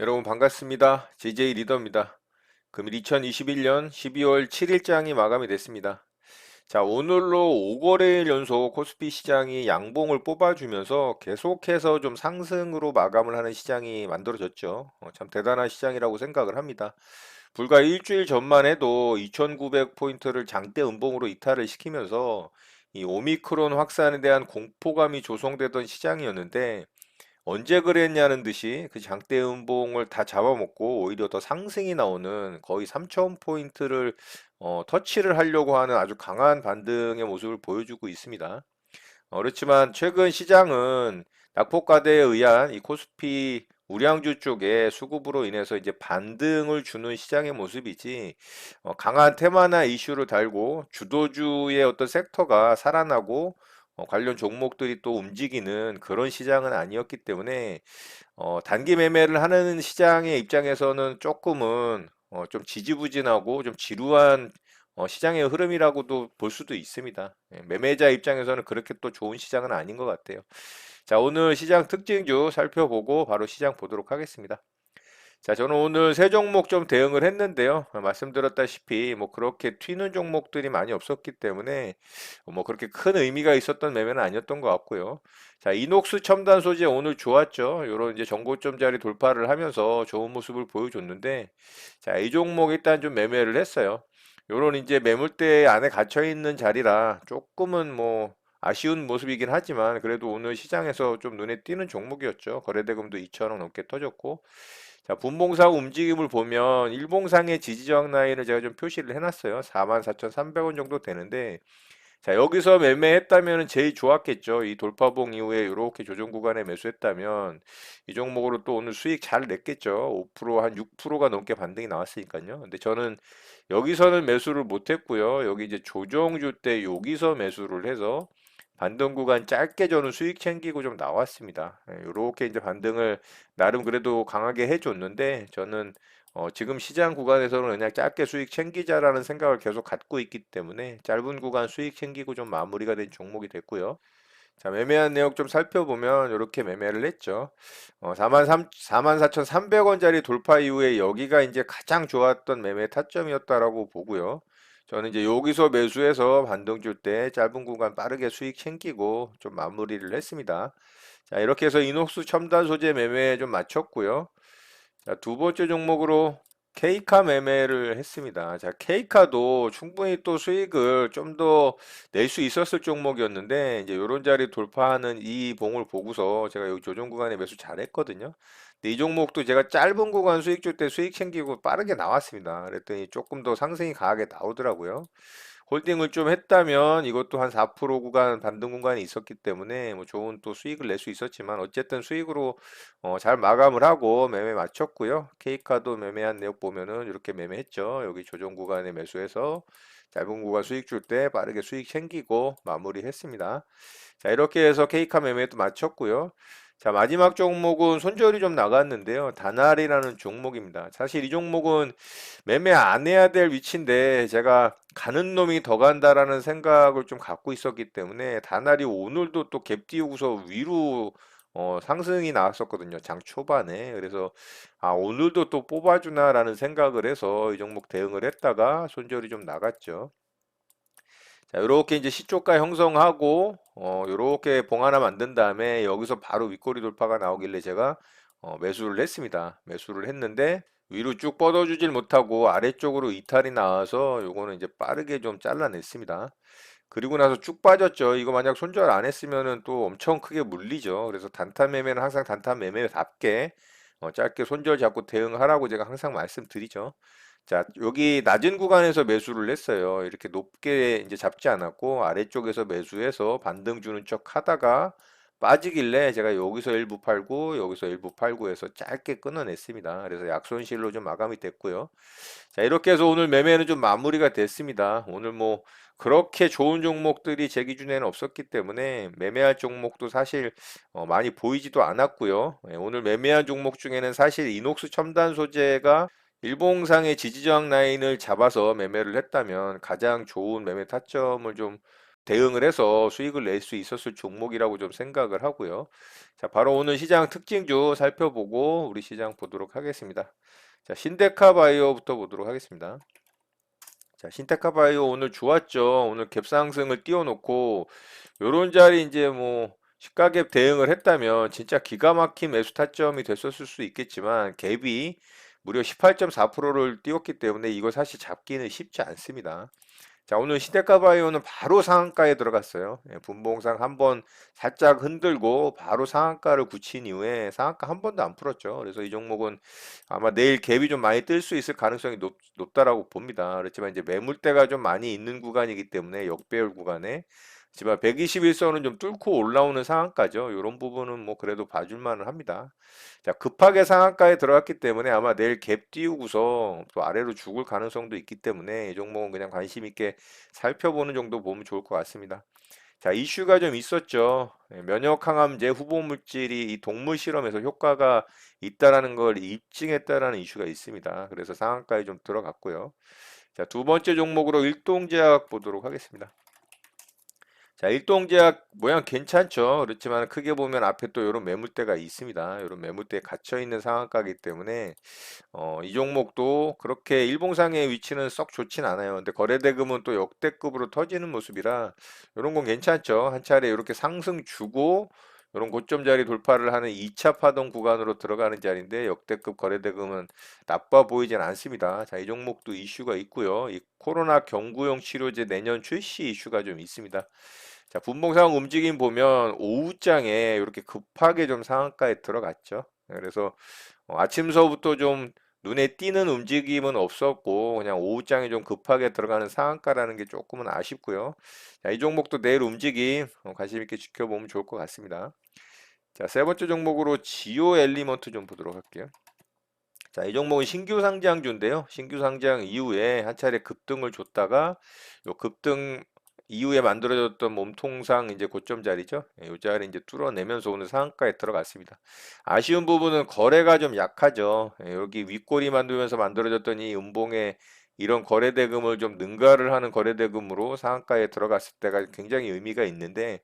여러분 반갑습니다. JJ 리더입니다. 금일 2021년 12월 7일장이 마감이 됐습니다. 자, 오늘로 5거래일 연속 코스피 시장이 양봉을 뽑아주면서 계속해서 좀 상승으로 마감을 하는 시장이 만들어졌죠. 참 대단한 시장이라고 생각을 합니다. 불과 일주일 전만 해도 2,900포인트를 장대 음봉으로 이탈을 시키면서 이 오미크론 확산에 대한 공포감이 조성되던 시장이었는데 언제 그랬냐는 듯이 그 장대 음봉을 다 잡아먹고 오히려 더 상승이 나오는 거의 3,000포인트를 터치를 하려고 하는 아주 강한 반등의 모습을 보여주고 있습니다. 그렇지만 최근 시장은 낙폭과대에 의한 이 코스피 우량주 쪽의 수급으로 인해서 이제 반등을 주는 시장의 모습이지 강한 테마나 이슈를 달고 주도주의 어떤 섹터가 살아나고 관련 종목들이 또 움직이는 그런 시장은 아니었기 때문에 단기 매매를 하는 시장의 입장에서는 조금은 좀 지지부진하고 좀 지루한 시장의 흐름이라고도 볼 수도 있습니다. 예, 매매자 입장에서는 그렇게 또 좋은 시장은 아닌 것 같아요. 자, 오늘 시장 특징주 살펴보고 바로 시장 보도록 하겠습니다. 자, 저는 오늘 세 종목 좀 대응을 했는데요. 말씀드렸다시피 뭐 그렇게 튀는 종목들이 많이 없었기 때문에 뭐 그렇게 큰 의미가 있었던 매매는 아니었던 것 같고요. 자, 이녹스 첨단 소재 오늘 좋았죠. 요런 이제 정고점 자리 돌파를 하면서 좋은 모습을 보여줬는데, 자, 이 종목 일단 좀 매매를 했어요. 요런 이제 매물대 안에 갇혀 있는 자리라 조금은 뭐 아쉬운 모습이긴 하지만 그래도 오늘 시장에서 좀 눈에 띄는 종목이었죠. 거래대금도 2천억 넘게 터졌고, 자, 분봉상 움직임을 보면 일봉상의 지지저항 라인을 제가 좀 표시를 해놨어요. 44,300원 정도 되는데, 자, 여기서 매매했다면 제일 좋았겠죠. 이 돌파봉 이후에 이렇게 조정 구간에 매수했다면 이 종목으로 또 오늘 수익 잘 냈겠죠. 5%, 한 6%가 넘게 반등이 나왔으니까요. 근데 저는 여기서는 매수를 못했고요. 여기 이제 조정주 때 여기서 매수를 해서 반등 구간 짧게 저는 수익 챙기고 좀 나왔습니다. 이렇게 이제 반등을 나름 그래도 강하게 해줬는데 저는 지금 시장 구간에서는 그냥 짧게 수익 챙기자라는 생각을 계속 갖고 있기 때문에 짧은 구간 수익 챙기고 좀 마무리가 된 종목이 됐고요. 자, 매매한 내역 좀 살펴보면 이렇게 매매를 했죠. 44,300원짜리 돌파 이후에 여기가 이제 가장 좋았던 매매 타점이었다라고 보고요. 저는 이제 여기서 매수해서 반등 줄 때 짧은 구간 빠르게 수익 챙기고 좀 마무리를 했습니다. 자, 이렇게 해서 이녹스 첨단 소재 매매에 좀 마쳤고요. 자, 두 번째 종목으로 케이카 매매를 했습니다. 자, 케이카도 충분히 또 수익을 좀 더 낼 수 있었을 종목이었는데, 이제 요런 자리 돌파하는 이 봉을 보고서 제가 여기 조정 구간에 매수 잘했거든요. 근데 이 종목도 제가 짧은 구간 수익 줄 때 수익 챙기고 빠르게 나왔습니다. 그랬더니 조금 더 상승이 강하게 나오더라고요. 홀딩을 좀 했다면 이것도 한 4% 구간 반등 구간이 있었기 때문에 뭐 좋은 또 수익을 낼 수 있었지만 어쨌든 수익으로 잘 마감을 하고 매매 마쳤고요. 케이카도 매매한 내역 보면은 이렇게 매매했죠. 여기 조정 구간에 매수해서 짧은 구간 수익 줄 때 빠르게 수익 챙기고 마무리했습니다. 자, 이렇게 해서 케이카 매매도 마쳤고요. 자, 마지막 종목은 손절이 좀 나갔는데요. 다날이라는 종목입니다. 사실 이 종목은 매매 안 해야 될 위치인데 제가 가는 놈이 더 간다라는 생각을 좀 갖고 있었기 때문에 다날이 오늘도 또 갭 띄우고서 위로 상승이 나왔었거든요. 장 초반에. 그래서 아, 오늘도 또 뽑아주나라는 생각을 해서 이 종목 대응을 했다가 손절이 좀 나갔죠. 자, 이렇게 이제 시초가 형성하고 이렇게 봉 하나 만든 다음에 여기서 바로 윗꼬리 돌파가 나오길래 제가 매수를 했습니다. 매수를 했는데 위로 쭉 뻗어주질 못하고 아래쪽으로 이탈이 나와서 요거는 이제 빠르게 좀 잘라냈습니다. 그리고 나서 쭉 빠졌죠. 이거 만약 손절 안 했으면은 또 엄청 크게 물리죠. 그래서 단타 매매는 항상 단타 매매답게 짧게 손절 잡고 대응하라고 제가 항상 말씀드리죠. 자, 여기 낮은 구간에서 매수를 했어요. 이렇게 높게 이제 잡지 않았고 아래쪽에서 매수해서 반등 주는 척 하다가 빠지길래 제가 여기서 일부 팔고 여기서 일부 팔고 해서 짧게 끊어냈습니다. 그래서 약손실로 좀 마감이 됐고요. 자, 이렇게 해서 오늘 매매는 좀 마무리가 됐습니다. 오늘 뭐 그렇게 좋은 종목들이 제 기준에는 없었기 때문에 매매할 종목도 사실 많이 보이지도 않았고요. 예, 오늘 매매한 종목 중에는 사실 이녹스 첨단 소재가 일봉상의 지지저항 라인을 잡아서 매매를 했다면 가장 좋은 매매 타점을 좀 대응을 해서 수익을 낼 수 있었을 종목이라고 좀 생각을 하고요. 자, 바로 오늘 시장 특징주 살펴보고 우리 시장 보도록 하겠습니다. 자, 신데카 바이오부터 보도록 하겠습니다. 자, 신테카 바이오 오늘 좋았죠. 오늘 갭 상승을 띄워놓고 요런 자리 이제 뭐 시가갭 대응을 했다면 진짜 기가 막힌 매수 타점이 됐었을 수 있겠지만 갭이 무려 18.4%를 띄웠기 때문에 이거 사실 잡기는 쉽지 않습니다. 자, 오늘 시데카바이오는 바로 상한가에 들어갔어요. 예, 분봉상 한번 살짝 흔들고 바로 상한가를 굳힌 이후에 상한가 한 번도 안 풀었죠. 그래서 이 종목은 아마 내일 갭이 좀 많이 뜰 수 있을 가능성이 높다라고 봅니다. 그렇지만 이제 매물대가 좀 많이 있는 구간이기 때문에 역배열 구간에 하지만 121선은 좀 뚫고 올라오는 상한가죠. 이런 부분은 뭐 그래도 봐줄 만은 합니다. 자, 급하게 상한가에 들어갔기 때문에 아마 내일 갭 띄우고서 또 아래로 죽을 가능성도 있기 때문에 이 종목은 그냥 관심 있게 살펴보는 정도 보면 좋을 것 같습니다. 자, 이슈가 좀 있었죠. 예, 면역 항암제 후보 물질이 이 동물 실험에서 효과가 있다라는 걸 입증했다라는 이슈가 있습니다. 그래서 상한가에 좀 들어갔고요. 자, 두 번째 종목으로 일동제약 보도록 하겠습니다. 자, 일동제약 모양 괜찮죠. 그렇지만 크게 보면 앞에 또 이런 매물대가 있습니다. 이런 매물대에 갇혀 있는 상한가이기 때문에 이 종목도 그렇게 일봉상의 위치는 썩 좋진 않아요. 근데 거래대금은 또 역대급으로 터지는 모습이라 이런 건 괜찮죠. 한 차례 이렇게 상승 주고 이런 고점 자리 돌파를 하는 2차 파동 구간으로 들어가는 자리인데 역대급 거래대금은 나빠 보이진 않습니다. 자, 이 종목도 이슈가 있고요. 이 코로나 경구용 치료제 내년 출시 이슈가 좀 있습니다. 자, 분봉상 움직임 보면 오후장에 이렇게 급하게 좀 상한가에 들어갔죠. 그래서 아침서부터 좀 눈에 띄는 움직임은 없었고 그냥 오후장에 좀 급하게 들어가는 상한가라는 게 조금은 아쉽고요. 자, 이 종목도 내일 움직임 관심 있게 지켜보면 좋을 것 같습니다. 자, 세 번째 종목으로 지오 엘리먼트 좀 보도록 할게요. 자, 이 종목은 신규 상장주인데요. 신규 상장 이후에 한 차례 급등을 줬다가 요 급등 이후에 만들어졌던 몸통상 이제 고점 자리죠. 예, 요 자리 이제 뚫어내면서 오늘 상한가에 들어갔습니다. 아쉬운 부분은 거래가 좀 약하죠. 예, 여기 윗꼬리 만들면서 만들어졌던 이 음봉에 이런 거래 대금을 좀 능가를 하는 거래 대금으로 상한가에 들어갔을 때가 굉장히 의미가 있는데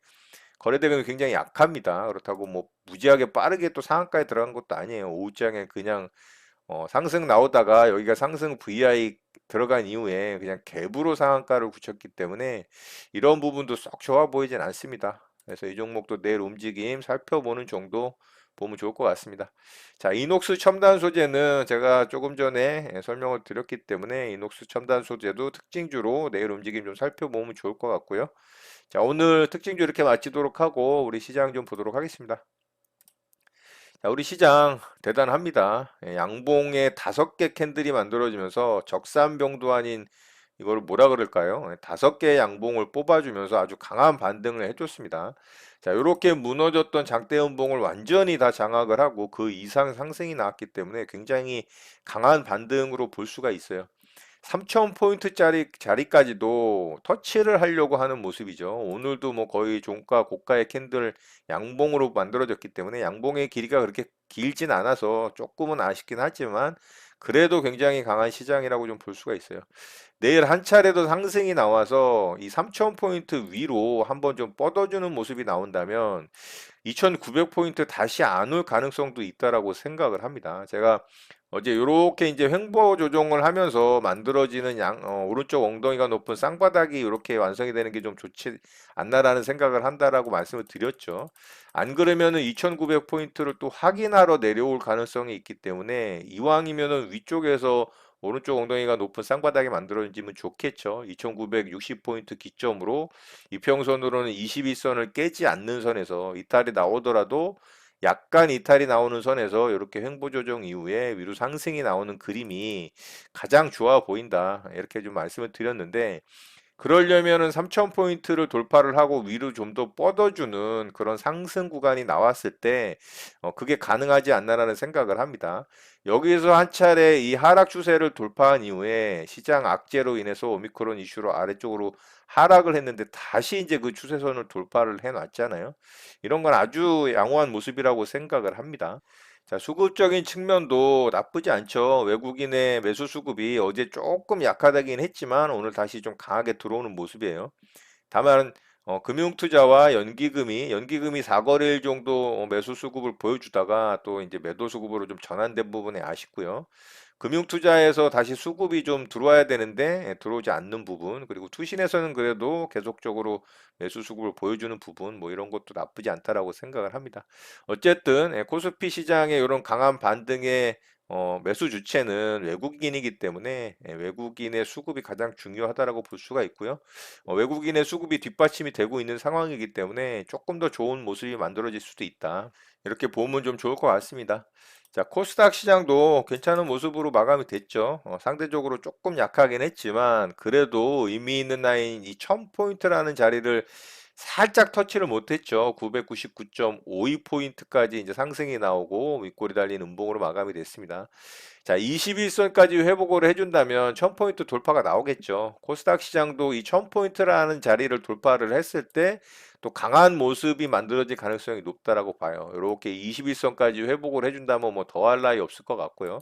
거래 대금이 굉장히 약합니다. 그렇다고 뭐 무지하게 빠르게 또 상한가에 들어간 것도 아니에요. 오후장에 그냥 상승 나오다가 여기가 상승 VI 들어간 이후에 그냥 갭으로 상한가를 굳혔기 때문에 이런 부분도 썩 좋아 보이진 않습니다. 그래서 이 종목도 내일 움직임 살펴보는 정도 보면 좋을 것 같습니다. 자, 이녹스 첨단 소재는 제가 조금 전에 설명을 드렸기 때문에 이녹스 첨단 소재도 특징주로 내일 움직임 좀 살펴보면 좋을 것 같고요. 자, 오늘 특징주 이렇게 마치도록 하고 우리 시장 좀 보도록 하겠습니다. 자, 우리 시장 대단합니다. 예, 양봉에 5개 캔들이 만들어지면서 적산병도 아닌 이걸 뭐라 그럴까요? 5개의 양봉을 뽑아주면서 아주 강한 반등을 해줬습니다. 자, 이렇게 무너졌던 장대 음봉을 완전히 다 장악을 하고 그 이상 상승이 나왔기 때문에 굉장히 강한 반등으로 볼 수가 있어요. 3,000포인트짜리 자리까지도 터치를 하려고 하는 모습이죠. 오늘도 뭐 거의 종가 고가의 캔들 양봉으로 만들어졌기 때문에 양봉의 길이가 그렇게 길진 않아서 조금은 아쉽긴 하지만 그래도 굉장히 강한 시장이라고 좀 볼 수가 있어요. 내일 한 차례 더 상승이 나와서 이 3,000포인트 위로 한번 좀 뻗어주는 모습이 나온다면 2,900포인트 다시 안 올 가능성도 있다라고 생각을 합니다. 제가 어제 이렇게 이제 횡보 조정을 하면서 만들어지는 오른쪽 엉덩이가 높은 쌍바닥이 이렇게 완성이 되는 게 좀 좋지 않나라는 생각을 한다라고 말씀을 드렸죠. 안 그러면은 2,900포인트를 또 확인하러 내려올 가능성이 있기 때문에 이왕이면은 위쪽에서 오른쪽 엉덩이가 높은 쌍바닥이 만들어지면 좋겠죠. 2,960포인트 기점으로 이평선으로는 21선을 깨지 않는 선에서 이탈이 나오더라도 약간 이탈이 나오는 선에서 이렇게 횡보 조정 이후에 위로 상승이 나오는 그림이 가장 좋아 보인다. 이렇게 좀 말씀을 드렸는데 그러려면은 3,000포인트를 돌파를 하고 위로 좀 더 뻗어주는 그런 상승 구간이 나왔을 때 그게 가능하지 않나라는 생각을 합니다. 여기서 한 차례 이 하락 추세를 돌파한 이후에 시장 악재로 인해서 오미크론 이슈로 아래쪽으로 하락을 했는데 다시 이제 그 추세선을 돌파를 해놨잖아요. 이런 건 아주 양호한 모습이라고 생각을 합니다. 자, 수급적인 측면도 나쁘지 않죠. 외국인의 매수 수급이 어제 조금 약하다긴 했지만 오늘 다시 좀 강하게 들어오는 모습이에요. 다만 금융투자와 연기금이 4거래일 정도 매수 수급을 보여주다가 또 이제 매도 수급으로 좀 전환된 부분이 아쉽고요. 금융투자에서 다시 수급이 좀 들어와야 되는데 들어오지 않는 부분, 그리고 투신에서는 그래도 계속적으로 매수 수급을 보여주는 부분, 뭐 이런 것도 나쁘지 않다라고 생각을 합니다. 어쨌든 코스피 시장의 이런 강한 반등의 매수 주체는 외국인이기 때문에 외국인의 수급이 가장 중요하다라고 볼 수가 있고요. 외국인의 수급이 뒷받침이 되고 있는 상황이기 때문에 조금 더 좋은 모습이 만들어질 수도 있다. 이렇게 보면 좀 좋을 것 같습니다. 자, 코스닥 시장도 괜찮은 모습으로 마감이 됐죠. 상대적으로 조금 약하긴 했지만 그래도 의미 있는 라인 이 1000포인트라는 자리를 살짝 터치를 못했죠. 999.52포인트까지 이제 상승이 나오고 윗골이 달린 음봉으로 마감이 됐습니다. 자, 21선까지 회복을 해준다면 1000포인트 돌파가 나오겠죠. 코스닥 시장도 이 1000포인트라는 자리를 돌파를 했을 때 또 강한 모습이 만들어질 가능성이 높다라고 봐요. 이렇게 21선까지 회복을 해준다면 뭐 더할 나위 없을 것 같고요.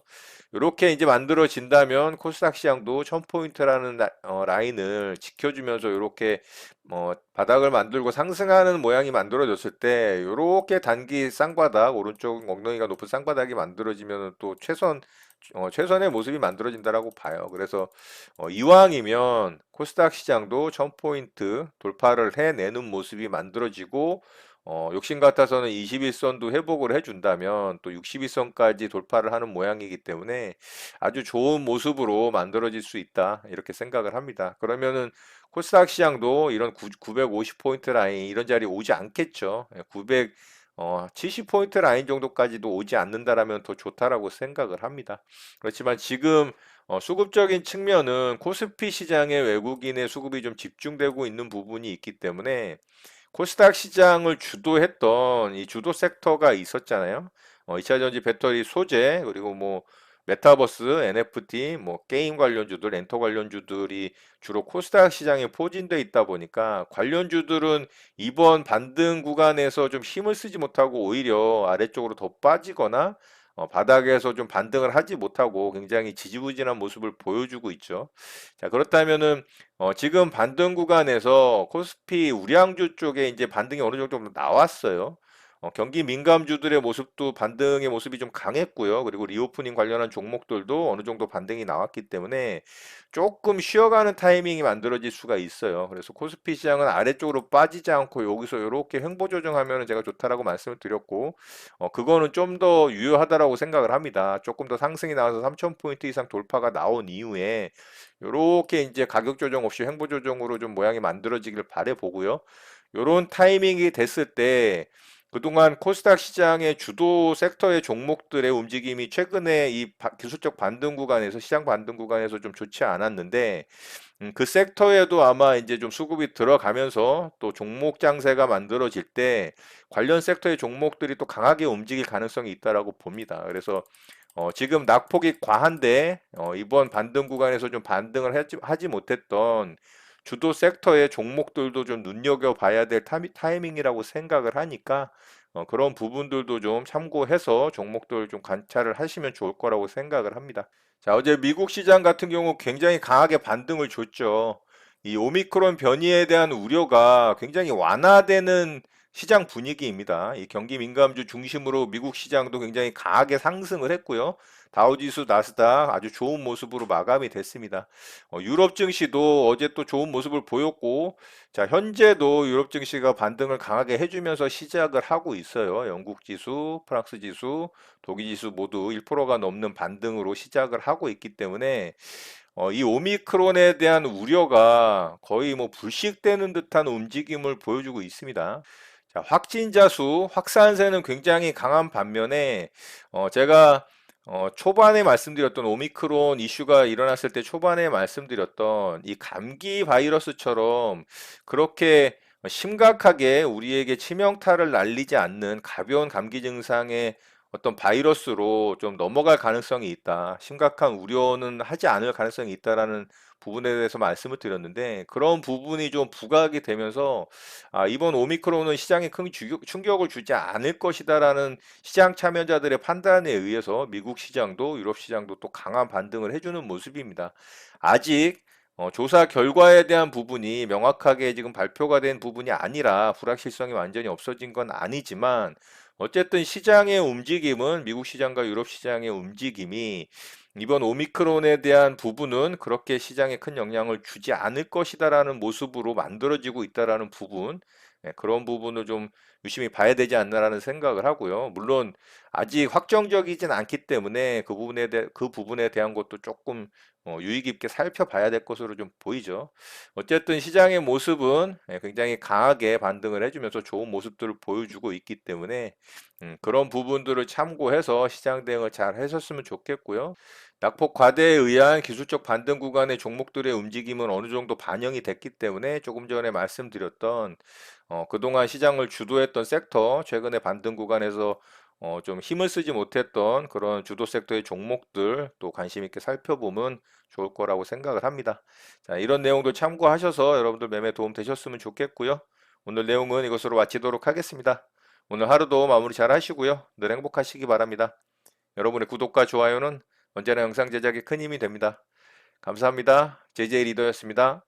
이렇게 이제 만들어진다면 코스닥 시장도 1000포인트라는 라인을 지켜주면서 이렇게 바닥을 만들고 상승하는 모양이 만들어졌을 때 이렇게 단기 쌍바닥, 오른쪽 엉덩이가 높은 쌍바닥이 만들어지면 또 최선의 모습이 만들어진다라고 봐요. 그래서 이왕이면 코스닥 시장도 1000포인트 돌파를 해내는 모습이 만들어지고 욕심 같아서는 21선도 회복을 해준다면 또 62선까지 돌파를 하는 모양이기 때문에 아주 좋은 모습으로 만들어질 수 있다. 이렇게 생각을 합니다. 그러면은 코스닥 시장도 이런 950포인트 라인 이런 자리 오지 않겠죠. 70포인트 라인 정도까지도 오지 않는다라면 더 좋다라고 생각을 합니다. 그렇지만 지금 수급적인 측면은 코스피 시장에 외국인의 수급이 좀 집중되고 있는 부분이 있기 때문에 코스닥 시장을 주도했던 이 주도 섹터가 있었잖아요. 2차전지 배터리 소재, 그리고 뭐 메타버스, NFT, 뭐 게임 관련주들, 렌터 관련주들이 주로 코스닥 시장에 포진돼 있다 보니까 관련주들은 이번 반등 구간에서 좀 힘을 쓰지 못하고 오히려 아래쪽으로 더 빠지거나 바닥에서 좀 반등을 하지 못하고 굉장히 지지부진한 모습을 보여주고 있죠. 자, 그렇다면은 지금 반등 구간에서 코스피 우량주 쪽에 이제 반등이 어느 정도 나왔어요. 경기 민감주들의 모습도 반등의 모습이 좀 강했고요. 그리고 리오프닝 관련한 종목들도 어느 정도 반등이 나왔기 때문에 조금 쉬어가는 타이밍이 만들어질 수가 있어요. 그래서 코스피 시장은 아래쪽으로 빠지지 않고 여기서 이렇게 횡보 조정하면 제가 좋다라고 말씀을 드렸고, 그거는 좀 더 유효하다라고 생각을 합니다. 조금 더 상승이 나와서 3000포인트 이상 돌파가 나온 이후에 요렇게 이제 가격 조정 없이 횡보 조정으로 좀 모양이 만들어지길 바래 보고요. 요런 타이밍이 됐을 때 그동안 코스닥 시장의 주도 섹터의 종목들의 움직임이 최근에 이 기술적 반등 구간에서 시장 반등 구간에서 좀 좋지 않았는데 그 섹터에도 아마 이제 좀 수급이 들어가면서 또 종목 장세가 만들어질 때 관련 섹터의 종목들이 또 강하게 움직일 가능성이 있다라고 봅니다. 그래서 지금 낙폭이 과한데 이번 반등 구간에서 좀 반등을 하지 못했던 주도 섹터의 종목들도 좀 눈여겨봐야 될 타이밍이라고 생각을 하니까 그런 부분들도 좀 참고해서 종목들 좀 관찰을 하시면 좋을 거라고 생각을 합니다. 자, 어제 미국 시장 같은 경우 굉장히 강하게 반등을 줬죠. 이 오미크론 변이에 대한 우려가 굉장히 완화되는 시장 분위기입니다. 이 경기 민감주 중심으로 미국 시장도 굉장히 강하게 상승을 했고요. 다우지수, 나스닥 아주 좋은 모습으로 마감이 됐습니다. 유럽 증시도 어제 또 좋은 모습을 보였고, 자, 현재도 유럽 증시가 반등을 강하게 해주면서 시작을 하고 있어요. 영국 지수, 프랑스 지수, 독일 지수 모두 1%가 넘는 반등으로 시작을 하고 있기 때문에 이 오미크론에 대한 우려가 거의 뭐 불식되는 듯한 움직임을 보여주고 있습니다. 자, 확진자 수, 확산세는 굉장히 강한 반면에 제가 초반에 말씀드렸던 오미크론 이슈가 일어났을 때 초반에 말씀드렸던 이 감기 바이러스처럼 그렇게 심각하게 우리에게 치명타를 날리지 않는 가벼운 감기 증상의 어떤 바이러스로 좀 넘어갈 가능성이 있다. 심각한 우려는 하지 않을 가능성이 있다라는 부분에 대해서 말씀을 드렸는데 그런 부분이 좀 부각이 되면서 이번 오미크론은 시장에 큰 충격을 주지 않을 것이다라는 시장 참여자들의 판단에 의해서 미국 시장도 유럽 시장도 또 강한 반등을 해주는 모습입니다. 아직 조사 결과에 대한 부분이 명확하게 지금 발표가 된 부분이 아니라 불확실성이 완전히 없어진 건 아니지만 어쨌든 시장의 움직임은 미국 시장과 유럽 시장의 움직임이 이번 오미크론에 대한 부분은 그렇게 시장에 큰 영향을 주지 않을 것이다라는 모습으로 만들어지고 있다라는 부분, 그런 부분을 좀 유심히 봐야 되지 않나라는 생각을 하고요. 물론 아직 확정적이진 않기 때문에 그 부분에 대한 것도 조금 유의 깊게 살펴봐야 될 것으로 좀 보이죠. 어쨌든 시장의 모습은 굉장히 강하게 반등을 해주면서 좋은 모습들을 보여주고 있기 때문에 그런 부분들을 참고해서 시장 대응을 잘 하셨으면 좋겠고요. 낙폭 과대에 의한 기술적 반등 구간의 종목들의 움직임은 어느 정도 반영이 됐기 때문에 조금 전에 말씀드렸던 그동안 시장을 주도했던 섹터, 최근에 반등 구간에서 좀 힘을 쓰지 못했던 그런 주도 섹터의 종목들 또 관심 있게 살펴보면 좋을 거라고 생각을 합니다. 자, 이런 내용도 참고하셔서 여러분들 매매 도움 되셨으면 좋겠고요. 오늘 내용은 이것으로 마치도록 하겠습니다. 오늘 하루도 마무리 잘 하시고요. 늘 행복하시기 바랍니다. 여러분의 구독과 좋아요는 언제나 영상 제작에 큰 힘이 됩니다. 감사합니다. JJ 리더였습니다.